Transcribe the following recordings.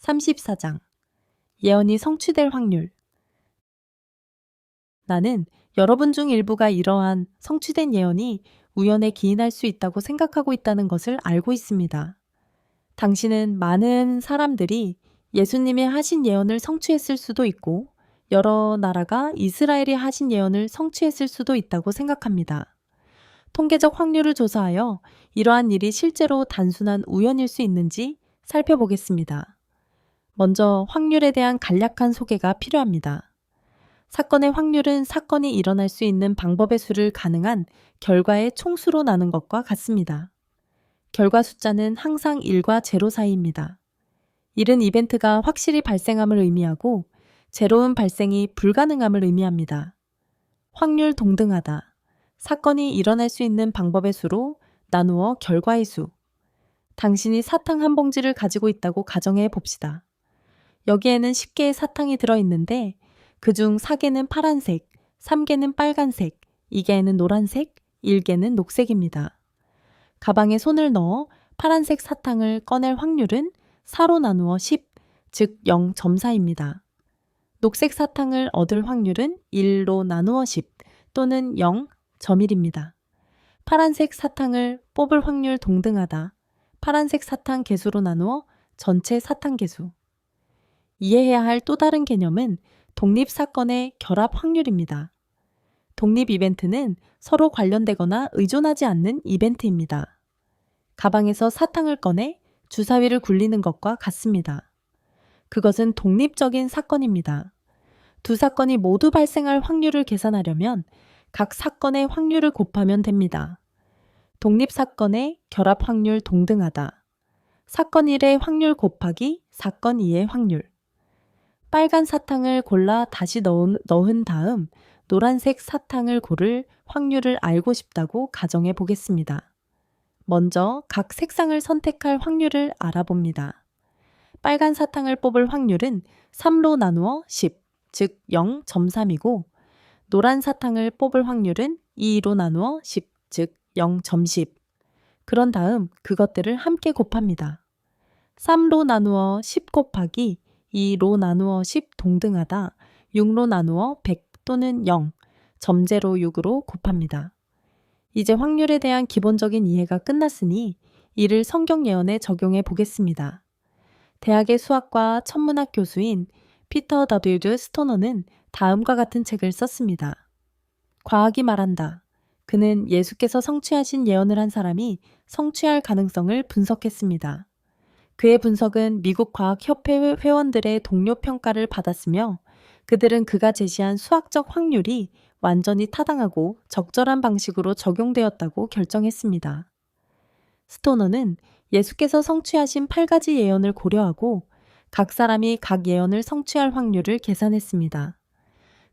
34장 예언이 성취될 확률. 나는 여러분 중 일부가 이러한 성취된 예언이 우연에 기인할 수 있다고 생각하고 있다는 것을 알고 있습니다. 당신은 많은 사람들이 예수님이 하신 예언을 성취했을 수도 있고 여러 나라가 이스라엘이 하신 예언을 성취했을 수도 있다고 생각합니다. 통계적 확률을 조사하여 이러한 일이 실제로 단순한 우연일 수 있는지 살펴보겠습니다. 먼저 확률에 대한 간략한 소개가 필요합니다. 사건의 확률은 사건이 일어날 수 있는 방법의 수를 가능한 결과의 총수로 나눈 것과 같습니다. 결과 숫자는 항상 1과 0 사이입니다. 1은 이벤트가 확실히 발생함을 의미하고 0은 발생이 불가능함을 의미합니다. 확률 동등하다. 사건이 일어날 수 있는 방법의 수로 나누어 결과의 수. 당신이 사탕 한 봉지를 가지고 있다고 가정해 봅시다. 여기에는 10개의 사탕이 들어있는데 그중 4개는 파란색, 3개는 빨간색, 2개는 노란색, 1개는 녹색입니다. 가방에 손을 넣어 파란색 사탕을 꺼낼 확률은 4로 나누어 10, 즉 0.4입니다. 녹색 사탕을 얻을 확률은 1로 나누어 10 또는 0.1입니다. 파란색 사탕을 뽑을 확률 동등하다. 파란색 사탕 개수로 나누어 전체 사탕 개수. 이해해야 할 또 다른 개념은 독립사건의 결합 확률입니다. 독립 이벤트는 서로 관련되거나 의존하지 않는 이벤트입니다. 가방에서 사탕을 꺼내 주사위를 굴리는 것과 같습니다. 그것은 독립적인 사건입니다. 두 사건이 모두 발생할 확률을 계산하려면 각 사건의 확률을 곱하면 됩니다. 독립사건의 결합 확률 동등하다. 사건 1의 확률 곱하기 사건 2의 확률. 빨간 사탕을 골라 다시 넣은 다음 노란색 사탕을 고를 확률을 알고 싶다고 가정해 보겠습니다. 먼저 각 색상을 선택할 확률을 알아봅니다. 빨간 사탕을 뽑을 확률은 3로 나누어 10, 즉 0.3이고 노란 사탕을 뽑을 확률은 2로 나누어 10, 즉 0.10. 그런 다음 그것들을 함께 곱합니다. 3로 나누어 10 곱하기 2로 나누어 10 동등하다. 6로 나누어 100 또는 0.06으로 곱합니다. 이제 확률에 대한 기본적인 이해가 끝났으니 이를 성경 예언에 적용해 보겠습니다. 대학의 수학과 천문학 교수인 피터 W. 스토너는 다음과 같은 책을 썼습니다. 과학이 말한다. 그는 예수께서 성취하신 예언을 한 사람이 성취할 가능성을 분석했습니다. 그의 분석은 미국 과학협회 회원들의 동료 평가를 받았으며 그들은 그가 제시한 수학적 확률이 완전히 타당하고 적절한 방식으로 적용되었다고 결정했습니다. 스토너는 예수께서 성취하신 8가지 예언을 고려하고 각 사람이 각 예언을 성취할 확률을 계산했습니다.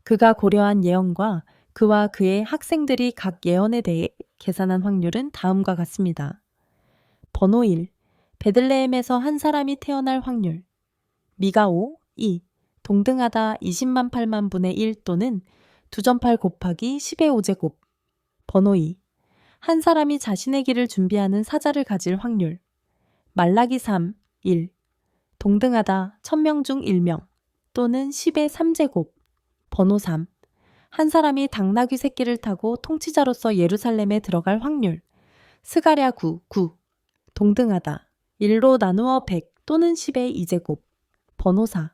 그가 고려한 예언과 그와 그의 학생들이 각 예언에 대해 계산한 확률은 다음과 같습니다. 번호 1. 베들레헴에서 한 사람이 태어날 확률. 미가 5, 2. 동등하다 20만 8만 분의 1 또는 2.8 곱하기 10의 5제곱. 번호 2. 한 사람이 자신의 길을 준비하는 사자를 가질 확률. 말라기 3, 1. 동등하다 1000명 중 1명 또는 10의 3제곱. 번호 3. 한 사람이 당나귀 새끼를 타고 통치자로서 예루살렘에 들어갈 확률. 스가랴 9, 9. 동등하다 1로 나누어 100 또는 10의 2제곱. 번호 4.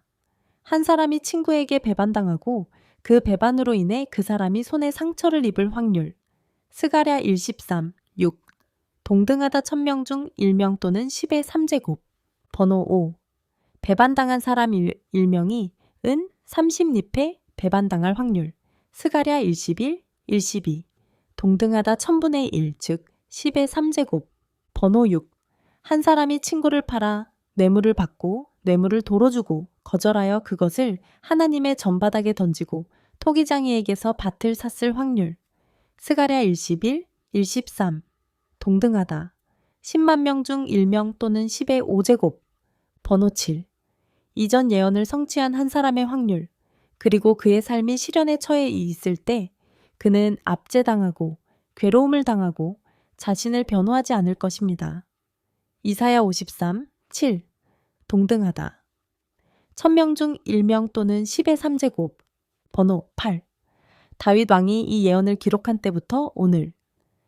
한 사람이 친구에게 배반당하고 그 배반으로 인해 그 사람이 손에 상처를 입을 확률. 스가랴 1:13, 6. 동등하다 1000명 중 1명 또는 10의 3제곱. 번호 5. 배반당한 사람 1명이 은 30립에 배반당할 확률. 스가랴 1:11, 1:12. 동등하다 1000분의 1, 즉 10의 3제곱. 번호 6. 한 사람이 친구를 팔아 뇌물을 받고 뇌물을 도로 주고 거절하여 그것을 하나님의 전바닥에 던지고 토기장이에게서 밭을 샀을 확률. 스가랴 1:11, 1:13. 동등하다 10만 명 중 1명 또는 10의 5제곱. 번호 7. 이전 예언을 성취한 한 사람의 확률. 그리고 그의 삶이 시련에 처해 있을 때 그는 압제당하고 괴로움을 당하고 자신을 변호하지 않을 것입니다. 이사야 53, 7. 동등하다. 1000명 중 1명 또는 10의 3제곱. 번호 8. 다윗 왕이 이 예언을 기록한 때부터 오늘.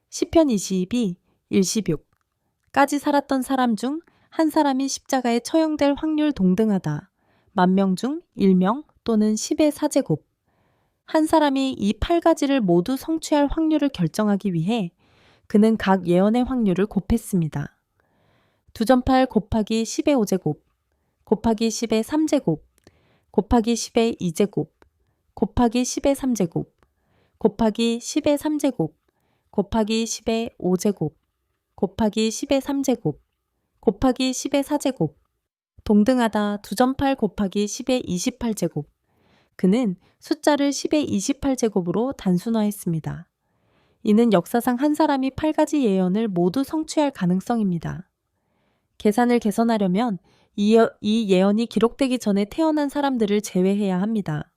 시편 22, 16까지 살았던 사람 중 한 사람이 십자가에 처형될 확률 동등하다. 10,000명 중 1명 또는 10의 4제곱. 한 사람이 이 8가지를 모두 성취할 확률을 결정하기 위해 그는 각 예언의 확률을 곱했습니다. 2.8 곱하기 10의 5제곱, 곱하기 10의 3제곱, 곱하기 10의 2제곱, 곱하기 10의 3제곱, 곱하기 10의 3제곱, 곱하기 10의 5제곱, 곱하기 10의 3제곱, 곱하기 10의 4제곱, 동등하다 2.8 곱하기 10의 28제곱. 그는 숫자를 10의 28제곱으로 단순화했습니다. 이는 역사상 한 사람이 8가지 예언을 모두 성취할 가능성입니다. 계산을 개선하려면 이 예언이 기록되기 전에 태어난 사람들을 제외해야 합니다.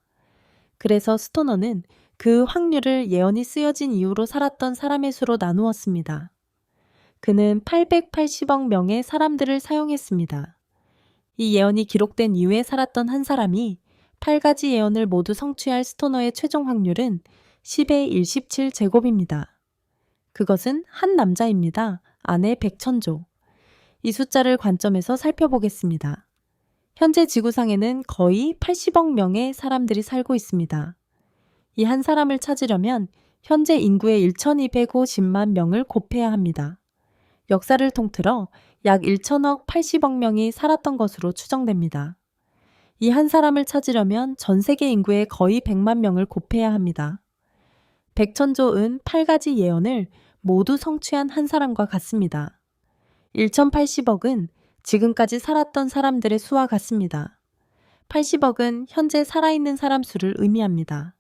그래서 스토너는 그 확률을 예언이 쓰여진 이후로 살았던 사람의 수로 나누었습니다. 그는 880억 명의 사람들을 사용했습니다. 이 예언이 기록된 이후에 살았던 한 사람이 8가지 예언을 모두 성취할 스토너의 최종 확률은 10의 17제곱입니다. 그것은 한 남자입니다. 아내 100천조. 이 숫자를 관점에서 살펴보겠습니다. 현재 지구상에는 거의 80억 명의 사람들이 살고 있습니다. 이 한 사람을 찾으려면 현재 인구의 1250만 명을 곱해야 합니다. 역사를 통틀어 약 1천억 80억 명이 살았던 것으로 추정됩니다. 이 한 사람을 찾으려면 전 세계 인구의 거의 100만 명을 곱해야 합니다. 100천조은 8가지 예언을 모두 성취한 한 사람과 같습니다. 1080억은 지금까지 살았던 사람들의 수와 같습니다. 80억은 현재 살아있는 사람 수를 의미합니다.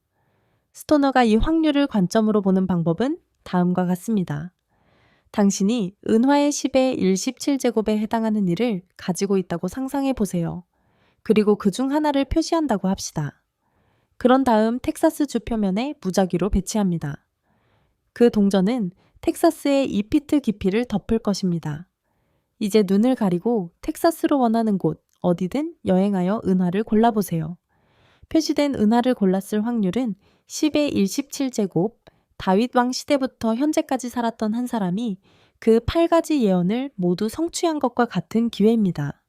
스토너가 이 확률을 관점으로 보는 방법은 다음과 같습니다. 당신이 은화의 10의 17제곱에 해당하는 일을 가지고 있다고 상상해 보세요. 그리고 그 중 하나를 표시한다고 합시다. 그런 다음 텍사스 주 표면에 무작위로 배치합니다. 그 동전은 텍사스의 2피트 깊이를 덮을 것입니다. 이제 눈을 가리고 텍사스로 원하는 곳 어디든 여행하여 은하를 골라보세요. 표시된 은하를 골랐을 확률은 10의 27제곱, 다윗 왕 시대부터 현재까지 살았던 한 사람이 그 8가지 예언을 모두 성취한 것과 같은 기회입니다.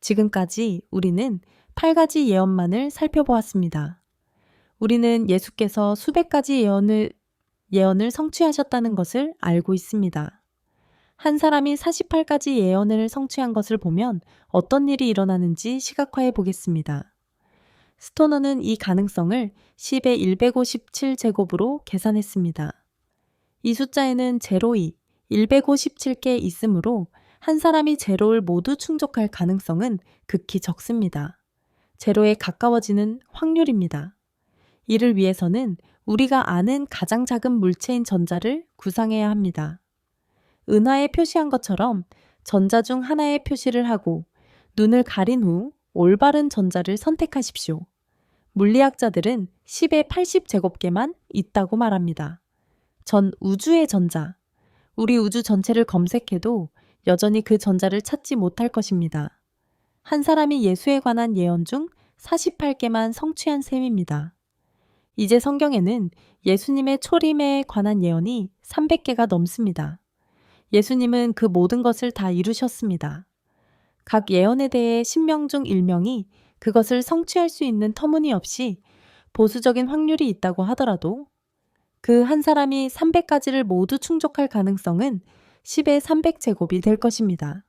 지금까지 우리는 8가지 예언만을 살펴보았습니다. 우리는 예수께서 수백 가지 예언을 성취하셨다는 것을 알고 있습니다. 한 사람이 48가지 예언을 성취한 것을 보면 어떤 일이 일어나는지 시각화해 보겠습니다. 스토너는 이 가능성을 10의 157제곱으로 계산했습니다. 이 숫자에는 제로이 157개 있으므로 한 사람이 제로를 모두 충족할 가능성은 극히 적습니다. 제로에 가까워지는 확률입니다. 이를 위해서는 우리가 아는 가장 작은 물체인 전자를 구상해야 합니다. 은하에 표시한 것처럼 전자 중 하나의 표시를 하고 눈을 가린 후 올바른 전자를 선택하십시오. 물리학자들은 10의 80제곱개만 있다고 말합니다. 전 우주의 전자, 우리 우주 전체를 검색해도 여전히 그 전자를 찾지 못할 것입니다. 한 사람이 예수에 관한 예언 중 48개만 성취한 셈입니다. 이제 성경에는 예수님의 초림에 관한 예언이 300개가 넘습니다. 예수님은 그 모든 것을 다 이루셨습니다. 각 예언에 대해 10명 중 1명이 그것을 성취할 수 있는 터무니없이 보수적인 확률이 있다고 하더라도 그 한 사람이 300가지를 모두 충족할 가능성은 10의 300제곱이 될 것입니다.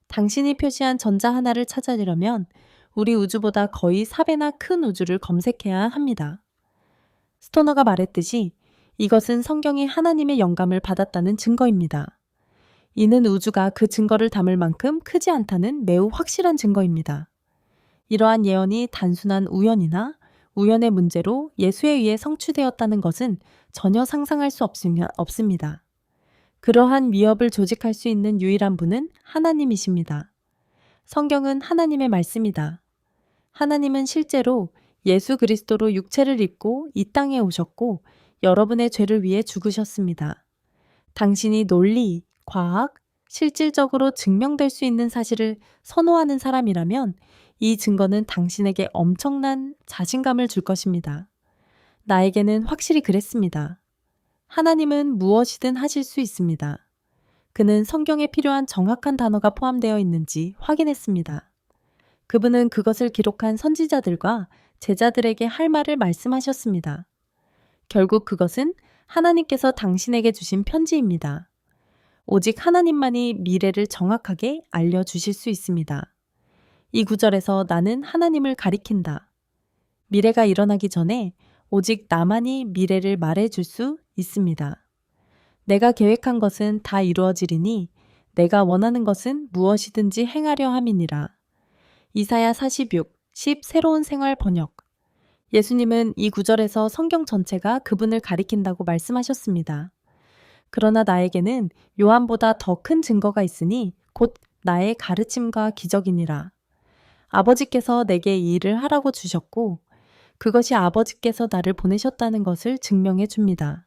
당신이 표시한 전자 하나를 찾으려면 우리 우주보다 거의 4배나 큰 우주를 검색해야 합니다. 스토너가 말했듯이 이것은 성경이 하나님의 영감을 받았다는 증거입니다. 이는 우주가 그 증거를 담을 만큼 크지 않다는 매우 확실한 증거입니다. 이러한 예언이 단순한 우연이나 우연의 문제로 예수에 의해 성취되었다는 것은 전혀 상상할 수 없습니다. 그러한 위협을 조직할 수 있는 유일한 분은 하나님이십니다. 성경은 하나님의 말씀이다. 하나님은 실제로 예수 그리스도로 육체를 입고 이 땅에 오셨고 여러분의 죄를 위해 죽으셨습니다. 당신이 논리, 과학, 실질적으로 증명될 수 있는 사실을 선호하는 사람이라면 이 증거는 당신에게 엄청난 자신감을 줄 것입니다. 나에게는 확실히 그랬습니다. 하나님은 무엇이든 하실 수 있습니다. 그는 성경에 필요한 정확한 단어가 포함되어 있는지 확인했습니다. 그분은 그것을 기록한 선지자들과 제자들에게 할 말을 말씀하셨습니다. 결국 그것은 하나님께서 당신에게 주신 편지입니다. 오직 하나님만이 미래를 정확하게 알려주실 수 있습니다. 이 구절에서 나는 하나님을 가리킨다. 미래가 일어나기 전에 오직 나만이 미래를 말해줄 수 있습니다. 내가 계획한 것은 다 이루어지리니 내가 원하는 것은 무엇이든지 행하려 함이니라. 이사야 46, 10 새로운 생활 번역. 예수님은 이 구절에서 성경 전체가 그분을 가리킨다고 말씀하셨습니다. 그러나 나에게는 요한보다 더 큰 증거가 있으니 곧 나의 가르침과 기적이니라. 아버지께서 내게 이 일을 하라고 주셨고 그것이 아버지께서 나를 보내셨다는 것을 증명해 줍니다.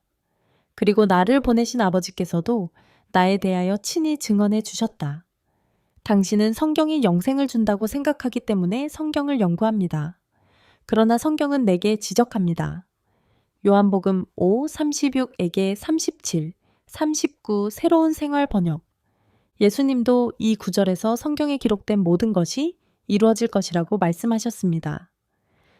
그리고 나를 보내신 아버지께서도 나에 대하여 친히 증언해 주셨다. 당신은 성경이 영생을 준다고 생각하기 때문에 성경을 연구합니다. 그러나 성경은 내게 지적합니다. 요한복음 5, 36에게 37, 39 새로운 생활 번역. 예수님도 이 구절에서 성경에 기록된 모든 것이 이루어질 것이라고 말씀하셨습니다.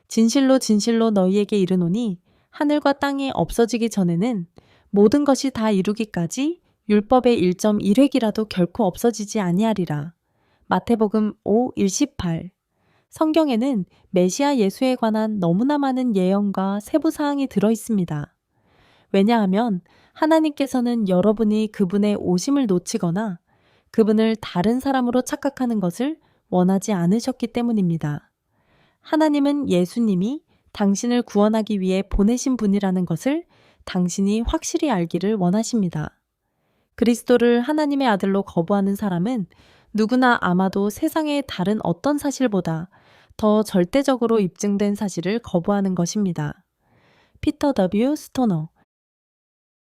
진실로 진실로 너희에게 이르노니 하늘과 땅이 없어지기 전에는 모든 것이 다 이루기까지 율법의 1.1획이라도 결코 없어지지 아니하리라. 마태복음 5, 18. 성경에는 메시아 예수에 관한 너무나 많은 예언과 세부 사항이 들어 있습니다. 왜냐하면 하나님께서는 여러분이 그분의 오심을 놓치거나 그분을 다른 사람으로 착각하는 것을 원하지 않으셨기 때문입니다. 하나님은 예수님이 당신을 구원하기 위해 보내신 분이라는 것을 당신이 확실히 알기를 원하십니다. 그리스도를 하나님의 아들로 거부하는 사람은 누구나 아마도 세상의 다른 어떤 사실보다 더 절대적으로 입증된 사실을 거부하는 것입니다. 피터 W. 스토너,